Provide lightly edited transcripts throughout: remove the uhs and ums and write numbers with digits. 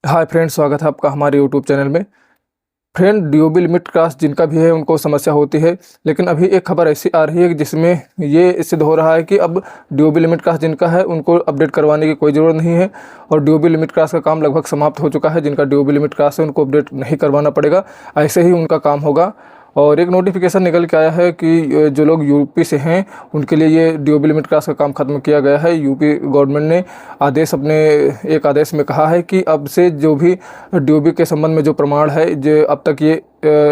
Hi friend, स्वागत है आपका हमारे यूट्यूब चैनल में। फ्रेंड, डीओबी लिमिट क्रॉस जिनका भी है उनको समस्या होती है, लेकिन अभी एक खबर ऐसी आ रही है कि जिसमें ये सिद्ध हो रहा है कि अब डीओबी लिमिट क्रॉस जिनका है उनको अपडेट करवाने की कोई ज़रूरत नहीं है और डीओबी लिमिट क्रॉस का काम लगभग समाप्त हो चुका है। जिनका डीओबी लिमिट क्रॉस है उनको अपडेट नहीं करवाना पड़ेगा, ऐसे ही उनका काम होगा। और एक नोटिफिकेशन निकल के आया है कि जो लोग यूपी से हैं उनके लिए ये डीओबी लिमिट क्लास का काम खत्म किया गया है। यूपी गवर्नमेंट ने एक आदेश में कहा है कि अब से जो भी डीओबी के संबंध में जो प्रमाण है, जो अब तक ये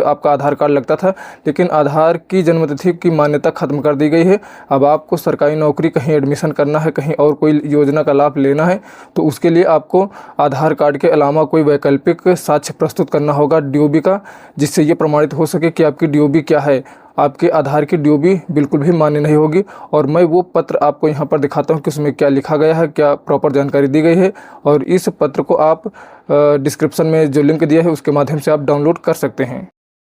आपका आधार कार्ड लगता था, लेकिन आधार की जन्मतिथि की मान्यता खत्म कर दी गई है। अब आपको सरकारी नौकरी, कहीं एडमिशन करना है, कहीं और कोई योजना का लाभ लेना है तो उसके लिए आपको आधार कार्ड के अलावा कोई वैकल्पिक साक्ष्य प्रस्तुत करना होगा डीओबी का, जिससे ये प्रमाणित हो सके कि आपकी डीओबी क्या है। आपके आधार की डीओबी बिल्कुल भी मान्य नहीं होगी। और मैं वो पत्र आपको यहाँ पर दिखाता हूँ कि उसमें क्या लिखा गया है, क्या प्रॉपर जानकारी दी गई है। और इस पत्र को आप डिस्क्रिप्शन में जो लिंक दिया है उसके माध्यम से आप डाउनलोड कर सकते हैं।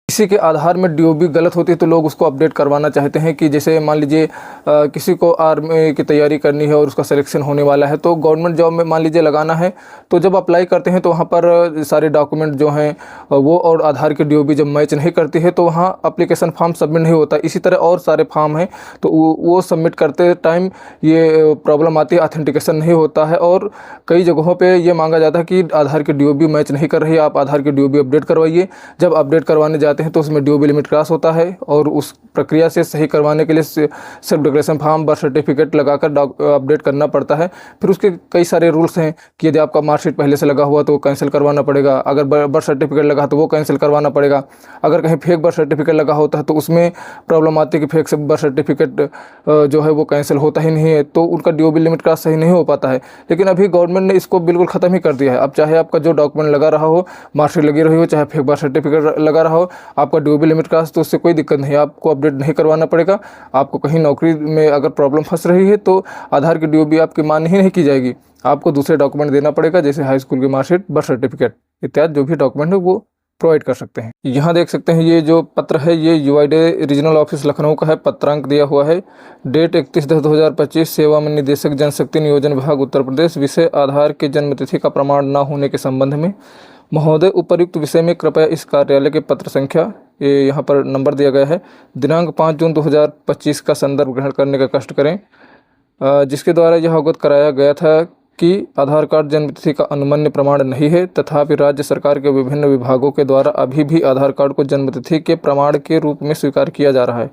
किसी के आधार में डीओबी गलत होती है तो लोग उसको अपडेट करवाना चाहते हैं कि जैसे मान लीजिए किसी को आर्मी की तैयारी करनी है और उसका सिलेक्शन होने वाला है तो गवर्नमेंट जॉब में मान लीजिए लगाना है, तो जब अप्लाई करते हैं तो वहाँ पर सारे डॉक्यूमेंट जो हैं वो और आधार की डीओबी जब मैच नहीं करती है तो वहाँ अप्लीकेशन फॉर्म सबमिट नहीं होता। इसी तरह और सारे फॉर्म हैं तो वो सबमिट करते टाइम ये प्रॉब्लम आती है, ऑथेंटिकेशन नहीं होता है। और कई जगहों पर ये मांगा जाता है कि आधार की डीओबी मैच नहीं कर रही है, आप आधार की डीओबी अपडेट करवाइए। जब अपडेट करवाने जाते हैं तो उसमें डीओबी लिमिट क्रॉस होता है और उस प्रक्रिया से सही करवाने के लिए self declaration form, birth certificate लगाकर अपडेट करना पड़ता है। फिर उसके कई सारे रूल्स हैं कि यदि आपका मार्कशीट पहले से लगा हुआ तो कैंसिल करवाना पड़ेगा, अगर बर्थ सर्टिफिकेट लगा तो वो कैंसिल करवाना पड़ेगा। अगर कहीं फेक बर्थ सर्टिफिकेट लगा होता है तो उसमें प्रॉब्लम आती है कि फेक से बर्थ सर्टिफिकेट जो है वो कैंसिल होता ही नहीं है, तो उनका डीओबी लिमिट क्रॉस सही नहीं हो पाता है। लेकिन अभी गवर्नमेंट ने इसको बिल्कुल ख़त्म ही कर दिया है। अब चाहे आपका जो डॉक्यूमेंट लगा रहा हो, मार्कशीट लगी रही हो, चाहे फेक बर्थ सर्टिफिकेट लगा रहा हो, आपका डीओबी लिमिट क्रॉस तो उससे कोई दिक्कत नहीं है, आपको अपडेट नहीं करवाना पड़ेगा। आपको कहीं नौकरी में अगर प्रॉब्लम फंस रही है तो आधार की डीओबी आपकी मान्य ही नहीं की जाएगी, आपको दूसरे डॉक्यूमेंट देना पड़ेगा, जैसे हाई स्कूल की मार्कशीट, बर्थ सर्टिफिकेट इत्यादि जो भी डॉक्यूमेंट है वो प्रोवाइड कर सकते हैं। यहाँ देख सकते हैं ये जो पत्र है ये यूआईडीएआई रीजनल ऑफिस लखनऊ का है। पत्रांक दिया हुआ है, डेट 31/10/2025, सेवा में निदेशक जनशक्ति नियोजन विभाग उत्तर प्रदेश, विषय आधार के जन्मतिथि का प्रमाण न होने के संबंध में। महोदय, उपर्युक्त विषय में कृपया इस कार्यालय के पत्र संख्या, ये यहाँ पर नंबर दिया गया है, दिनांक 5 जून 2025 का संदर्भ ग्रहण करने का कष्ट करें, जिसके द्वारा यह अवगत कराया गया था कि आधार कार्ड जन्मतिथि का अनुमन्य प्रमाण नहीं है, तथापि राज्य सरकार के विभिन्न विभागों के द्वारा अभी भी आधार कार्ड को जन्मतिथि के प्रमाण के रूप में स्वीकार किया जा रहा है।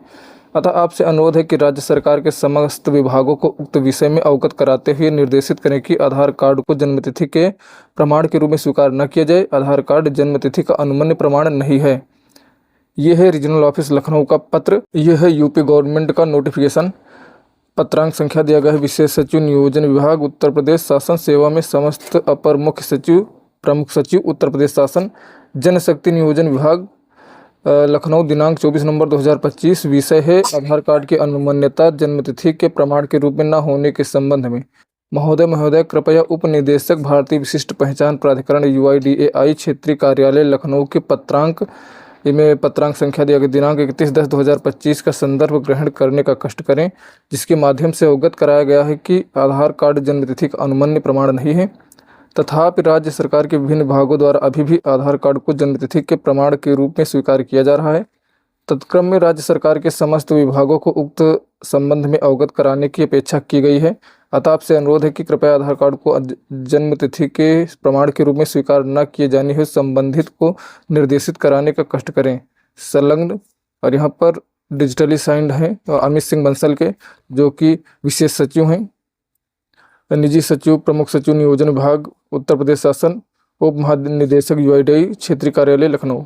अतः आपसे अनुरोध है कि राज्य सरकार के समस्त विभागों को उक्त विषय में अवगत कराते हुए निर्देशित करें कि आधार कार्ड को जन्मतिथि के प्रमाण के रूप में स्वीकार न किया जाए। आधार कार्ड जन्मतिथि का अनुमन्य प्रमाण नहीं है। यह है रीजनल ऑफिस लखनऊ का पत्र। यह है यूपी गवर्नमेंट का नोटिफिकेशन। पत्रांक संख्या दिया गया है, विशेष सचिव नियोजन विभाग उत्तर प्रदेश शासन, सेवा में समस्त अपर मुख्य सचिव, प्रमुख सचिव उत्तर प्रदेश शासन, जनशक्ति नियोजन विभाग लखनऊ, दिनांक 24 नवंबर 2025। विषय है आधार कार्ड की अनुमन्यता जन्मतिथि के प्रमाण के रूप में न होने के संबंध में। महोदय, कृपया उप निदेशक भारतीय विशिष्ट पहचान प्राधिकरण यूआईडीएआई क्षेत्रीय कार्यालय लखनऊ के पत्रांक में पत्रांक संख्या दिया गया दिनांक 31/10/2025 का संदर्भ ग्रहण करने का कष्ट करें, जिसके माध्यम से अवगत कराया गया है कि आधार कार्ड जन्मतिथि का अनुमन्य प्रमाण नहीं है, तथापि राज्य सरकार के विभिन्न विभागों द्वारा अभी भी आधार कार्ड को जन्मतिथि के प्रमाण के रूप में स्वीकार किया जा रहा है। तत्क्रम में राज्य सरकार के समस्त विभागों को उक्त संबंध में अवगत कराने की अपेक्षा की गई है। अतः आपसे अनुरोध है कि कृपया आधार कार्ड को जन्मतिथि के प्रमाण के रूप में स्वीकार न किए जाने हेतु संबंधित को निर्देशित कराने का कष्ट करें। संलग्न, और यहाँ पर डिजिटली साइंड है अमित सिंह बंसल के, जो कि विशेष सचिव हैं, निजी सचिव, प्रमुख सचिव नियोजन विभाग उत्तर प्रदेश शासन, उप महानिदेशक यूआईडीएआई क्षेत्रीय कार्यालय लखनऊ।